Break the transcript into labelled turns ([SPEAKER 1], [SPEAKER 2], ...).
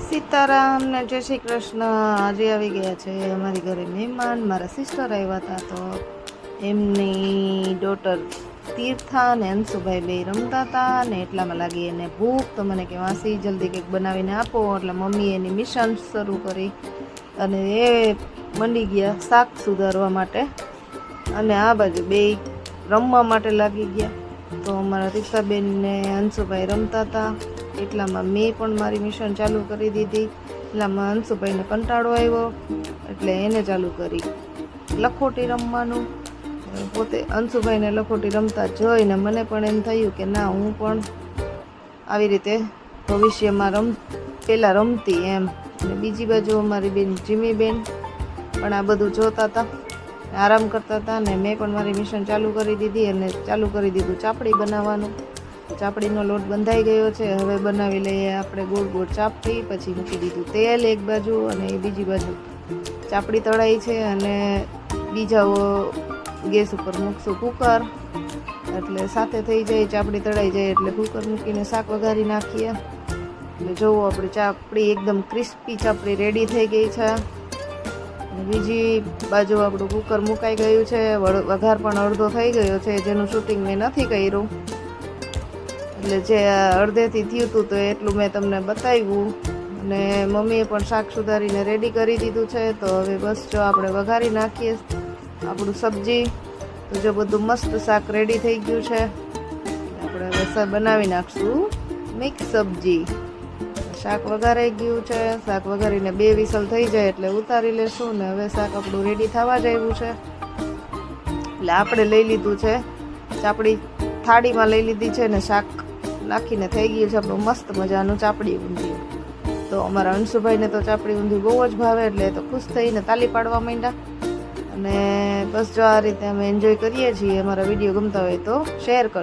[SPEAKER 1] સીતારામ ને જય શ્રી કૃષ્ણ। આજે આવી ગયા છે અમારી ઘરે મહેમાન। મારા સિસ્ટર આવ્યા હતા, તો એમની ડોટર તીર્થા ને અંશુભાઈ બે રમતા હતા ને એટલામાં લાગી એને ભૂખ, તો મને કે માસી જલ્દી કંઈક બનાવીને આપો। એટલે મમ્મી એની મિશન શરૂ કરી અને એ મંડી ગયા શાક સુધારવા માટે, અને આ બાજુ બે રમવા માટે લાગી ગયા। તો અમારા તીર્થાબેન ને અંશુભાઈ રમતા હતા, એટલામાં મેં પણ મારી મિશન ચાલુ કરી દીધી। એટલામાં અંશુભાઈને કંટાળો આવ્યો એટલે એને ચાલુ કરી લખોટી રમવાનું। પોતે અંશુભાઈને લખોટી રમતા જોઈને મને પણ એમ થયું કે ના, હું પણ આવી રીતે ભવિષ્યમાં પહેલાં રમતી એમ। અને બીજી બાજુ અમારી બેન જીમીબેન પણ આ બધું જોતા હતા, આરામ કરતા હતા, ને મેં પણ મારી મિશન ચાલુ કરી દીધી અને ચાલુ કરી દીધું ચાપડી બનાવવાનું। ચાપડીનો લોટ બંધાઈ ગયો છે, હવે બનાવી લઈએ આપણે ગોળ ગોળ ચાપડી। પછી મૂકી દીધું તેલ એક બાજુ અને બીજી બાજુ ચાપડી તળાઈ છે, અને બીજા ગેસ ઉપર મૂકશું કુકર, એટલે સાથે થઈ જાય। ચાપડી તળાઈ જાય એટલે કુકર મૂકીને શાક વઘારી નાખીએ। એટલે જોવો આપણી ચાપડી એકદમ ક્રિસ્પી ચાપડી રેડી થઈ ગઈ છે, અને બીજી બાજુ આપણું કુકર મુકાઈ ગયું છે, વઘાર પણ અડધો થઈ ગયો છે, જેનું શૂટિંગ મેં નથી કર્યું, એટલે જે અડધેથી થયું હતું તો એટલું મેં તમને બતાવ્યું। અને મમ્મીએ પણ શાક સુધારીને રેડી કરી દીધું છે, તો હવે બસ જો આપણે વઘારી નાખીએ આપણું સબ્જી। તો જો બધું મસ્ત શાક રેડી થઈ ગયું છે, આપણે હવે બનાવી નાખશું મિક્સ સબ્જી। શાક વઘારાઈ ગયું છે, શાક વઘારીને 2 વિસલ થઈ જાય એટલે ઉતારી લેશું, ને હવે શાક આપણું રેડી થવા જ આવ્યું છે। એટલે આપણે લઈ લીધું છે ચાપડી, થાળીમાં લઈ લીધી છે, ને શાક નાખીને થઈ ગયું છે આપણું મસ્ત મજાનું ચાપડી ઊંધિયું। તો અમારા અંશુભાઈને તો ચાપડી ઊંધિયું બહુ જ ભાવે, એટલે તો ખુશ થઈને તાલી પાડવા માંડ્યા। અને બસ જો આ રીતે અમે એન્જોય કરીએ છીએ। અમારા વિડીયો ગમતા હોય તો શેર કરો।